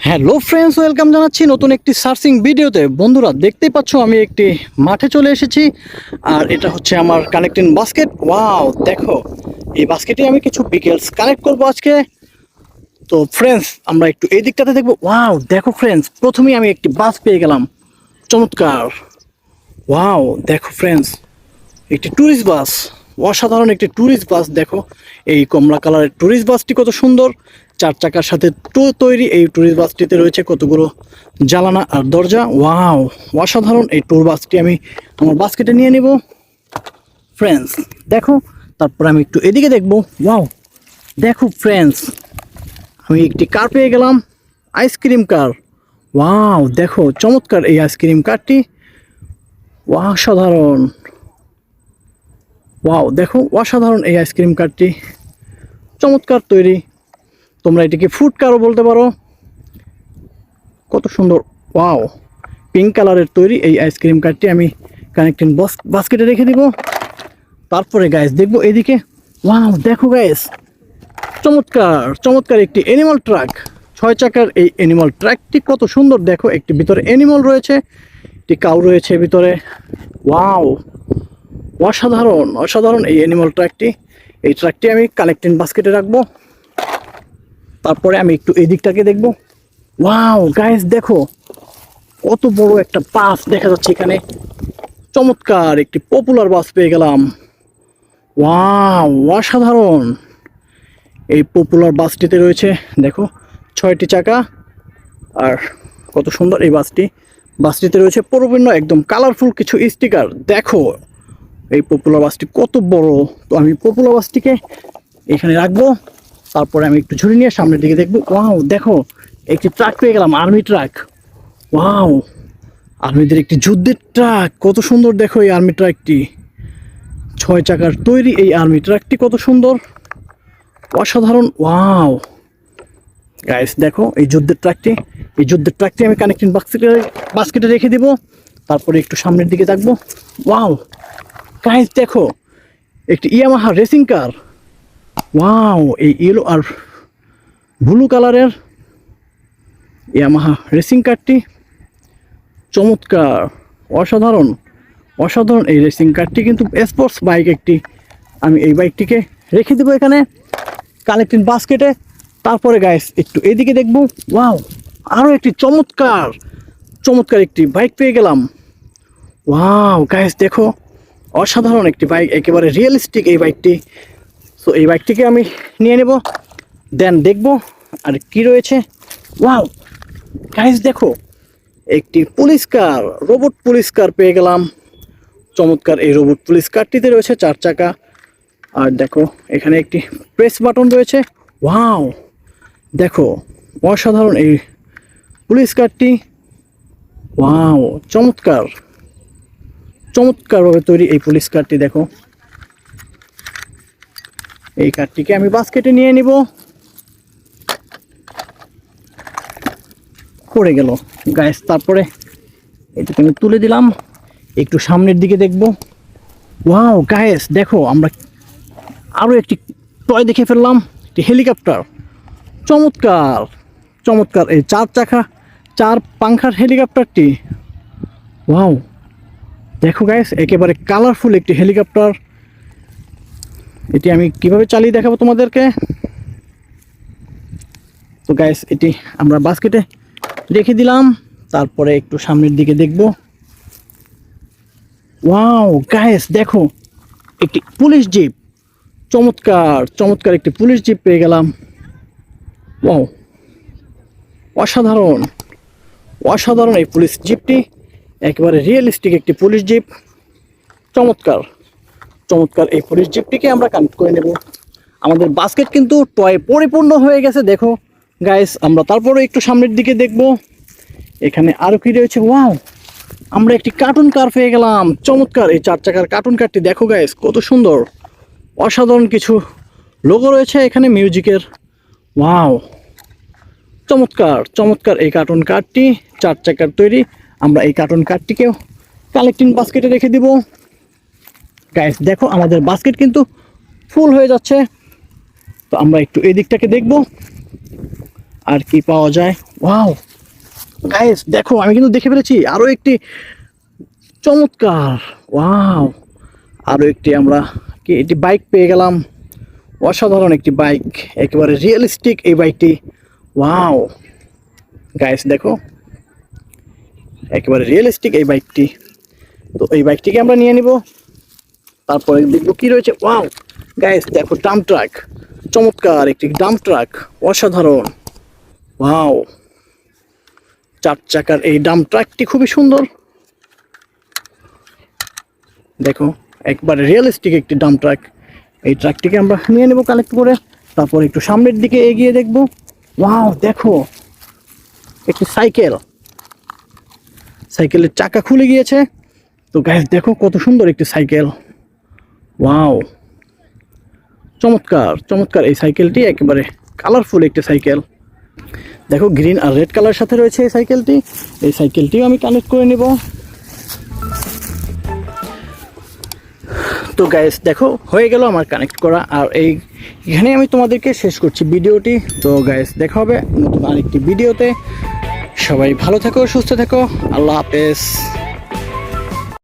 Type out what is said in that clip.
Hello friends, welcome জানাচ্ছি নতুন একটি সার্চিং ভিডিওতে। বন্ধুরা দেখতেই পাচ্ছ আমি একটি মাঠে চলে এসেছি, আর এটা হচ্ছে আমার কানেক্টিং বাস্কেট। ওয়াও দেখো, এই বাস্কেটে আমি কিছু বিকেলস কানেক্ট করব আজকে। তো ফ্রেন্ডস আমরা একটু এই দিকটাতে দেখবো। ওয়াও দেখো ফ্রেন্ডস, প্রথমেই আমি একটি বাস পেয়ে গেলাম, চমৎকার। ওয়াও দেখো ফ্রেন্ডস, একটি ট্যুরিস্ট বাস, অসাধারণ একটি ট্যুরিস্ট বাস। দেখো এই কমলা কালারের ট্যুরিস্ট বাসটি কত সুন্দর, চার চাকার সাথে তৈরি। এই ট্যুরিস্ট বাসটিতে রয়েছে কতগুলো জানালা আর দরজা। ওয়াও অসাধারণ এই ট্যুর বাসটি আমি আমার বাস্কেটে নিয়ে নেব ফ্রেন্ডস। দেখো তারপর আমি একটু এদিকে দেখব। ওয়াও দেখো ফ্রেন্ডস, আমি একটি কার পেয়ে গেলাম, আইসক্রিম কার। ওয়াও দেখো চমৎকার এই আইসক্রিম কারটি, অসাধারণ। ওয়াও দেখো অসাধারণ এই আইসক্রিম কারটি, চমৎকার তৈরি। তোমরা এটিকে ফুড কারও বলতে পারো, কত সুন্দর। ওয়াও পিঙ্ক কালারের তৈরি এই আইসক্রিম কারটি আমি কানেক্টিং বাস্কেটে রেখে দিব। তারপরে গাইস দেখবো এদিকে। ওয়াও দেখো গাইস, চমৎকার চমৎকার একটি অ্যানিমাল ট্রাক, 6 চাকার এই অ্যানিমাল ট্রাকটি কত সুন্দর। দেখো একটি ভিতরে অ্যানিমাল রয়েছে, একটি কাউ রয়েছে ভিতরে। ওয়াও অসাধারণ অসাধারণ এই অ্যানিমাল ট্রাকটি। এই ট্রাকটি আমি কানেক্টিং বাস্কেটে রাখবো। তারপরে আমি একটু এই দিকটাকে দেখবো। ওয়াও গাইস দেখো, কত বড় একটা বাস দেখা যাচ্ছে এখানে, চমৎকার একটি পপুলার বাস পেয়ে গেলাম। ওয়াও অসাধারণ এই পপুলার বাসটিতে রয়েছে দেখো 6টি চাকা, আর কত সুন্দর এই বাসটিতে রয়েছে পরিপূর্ণ একদম কালারফুল কিছু স্টিকার। দেখো এই পপুলার বাসটি কত বড়। তো আমি পপুলার বাসটিকে এখানে রাখবো। তারপরে আমি একটু ঝুড়ি নিয়ে সামনের দিকে দেখবো। ওয়াও দেখো একটি ট্রাক পেয়ে গেলাম, আর্মি ট্রাক। ওয়াও আর্মিদের একটি যুদ্ধের ট্রাক, কত সুন্দর। দেখো এই আর্মি ট্রাকটি, 6 চাকার তৈরি এই আর্মি ট্রাকটি কত সুন্দর, অসাধারণ। ওয়াও গাইস দেখো এই যুদ্ধের ট্রাকটি আমি কানেক্টিং বাস্কেটে রেখে দিব। তারপরে একটু সামনের দিকে থাকবো। ওয়াও গাইস দেখো একটি ইয়ামাহা রেসিং কার। ওয়াও এই ইয়েলো আর ব্লু কালারের ইয়ামাহা রেসিং কারটি, চমৎকার অসাধারণ অসাধারণ এই রেসিং কারটি কিন্তু স্পোর্টস বাইক একটি। আমি এই বাইকটিকে রেখে দেবো এখানে কানেক্টিং বাস্কেটে। তারপরে গাইস একটু এদিকে দেখবো। ওয়াও আরও একটি চমৎকার চমৎকার একটি বাইক পেয়ে গেলাম। ওয়াও গাইস দেখো অসাধারণ একটি বাইক, একেবারে রিয়েলিস্টিক এই বাইকটি। সো এই বাইকটিকে আমি নিয়ে নেব, দেন দেখবো আর কি রয়েছে। ওয়াও গাইস দেখো একটি পুলিশ কার, রোবট পুলিশ কার পেয়ে গেলাম, চমৎকার। এই রোবট পুলিশ কারটিতে রয়েছে 4 চাকা, আর দেখো এখানে একটি প্রেস বাটন রয়েছে। ওয়াও দেখো অসাধারণ এই পুলিশ কারটি। ওয়াও চমৎকার চমৎকারভাবে তৈরি এই পুলিশ কারটি। দেখো এই কারটিকে আমি বাস্কেটে নিয়ে নিব। পড়ে গেল গাইস, তারপরে এটাকে আমি তুলে দিলাম, একটু সামনের দিকে দেখব। ওয়াও গাইস দেখো আমরা আরও একটি টয় দেখে ফেললাম, একটি হেলিকপ্টার, চমৎকার চমৎকার এই 4 চাকা 4 পাংখার হেলিকপ্টারটি। ওয়াও দেখো গাইস একেবারে কালারফুল একটি হেলিকপ্টার। এটি আমি কিভাবে চালিয়ে দেখাবো তোমাদেরকে। তো গাইস এটি আমরা বাস্কেটে রেখে দিলাম। তারপরে একটু সামনের দিকে দেখব। ওয়াও গাইস দেখো একটি পুলিশ জিপ, চমৎকার চমৎকার একটি পুলিশ জিপ পেয়ে গেলাম। ওয়াও অসাধারণ অসাধারণ এই পুলিশ জিপটি, একেবারে রিয়েলিস্টিক একটি পুলিশ জিপ, চমৎকার চমৎকার এই পুলিশ জিপটিকে আমরা কানেক্ট করে নেব। আমাদের বাস্কেট কিন্তু টয় পরিপূর্ণ হয়ে গেছে। দেখো গাইস আমরা তারপরে একটু সামনের দিকে দেখব, এখানে আরও কি রয়েছে। ওয়াও আমরা একটি কার্টুন কার পেয়ে গেলাম, চমৎকার এই 4 চাকার কার্টুন কারটি। দেখো গাইস কত সুন্দর, অসাধারণ কিছু লোগো রয়েছে এখানে মিউজিকের। ওয়াও চমৎকার চমৎকার এই কার্টুন কারটি, 4 চাকার তৈরি। আমরা এই কার্টুন কারটিকেও কালেক্টিং বাস্কেটে রেখে দিব। গাইস দেখো আমাদের বাস্কেট কিন্তু ফুল হয়ে যাচ্ছে। তো আমরা একটু এই দিকটাকে দেখব আর কি পাওয়া যায়। ওয়াও গাইস দেখো, আমি কিন্তু দেখে ফেলেছি আরো একটি চমৎকার, ওয়াও আরো একটি আমরা কি এটি বাইক পেয়ে গেলাম। অসাধারণ একটি বাইক, একেবারে রিয়েলিস্টিক এই বাইকটি। ওয়াও গাইস দেখো, একেবারে রিয়েলিস্টিক এই বাইকটি। তো এই বাইকটিকে আমরা নিয়ে নিব, তারপরে দেখবো কি রয়েছে। ওয়াও গাইস দেখো, ডাম্প ট্রাক, চমৎকার একটি ডাম্প ট্রাক, অসাধারণ। ওয়াও, 4 চাকার এই ডাম্প ট্রাকটি খুবই সুন্দর। দেখো একবারে রিয়েলিস্টিক একটি ডাম্প ট্রাক। এই ট্রাকটিকে আমরা নিয়ে নেব কালেক্ট করে, তারপর একটু সামনের দিকে এগিয়ে দেখব। ওয়াও দেখো, একটি সাইকেল, সাইকেলের চাকা খুলে গিয়েছে। তো গাইস দেখো কত সুন্দর একটি সাইকেল। ওয়াও, চমৎকার চমৎকার এই সাইকেলটি, একেবারে কালারফুল একটি সাইকেল। দেখো গ্রিন আর রেড কালার সাথে রয়েছে এই সাইকেলটি। এই সাইকেলটিও আমি কানেক্ট করে নেব। তো গাইস দেখো হয়ে গেল আমার কানেক্ট করা, আর এইখানে আমি তোমাদেরকে শেষ করছি ভিডিওটি। তো গাইস দেখা হবে নতুন আরেকটি ভিডিওতে। সবাই ভালো থেকো, সুস্থ থেকো, আল্লাহ হাফেজ।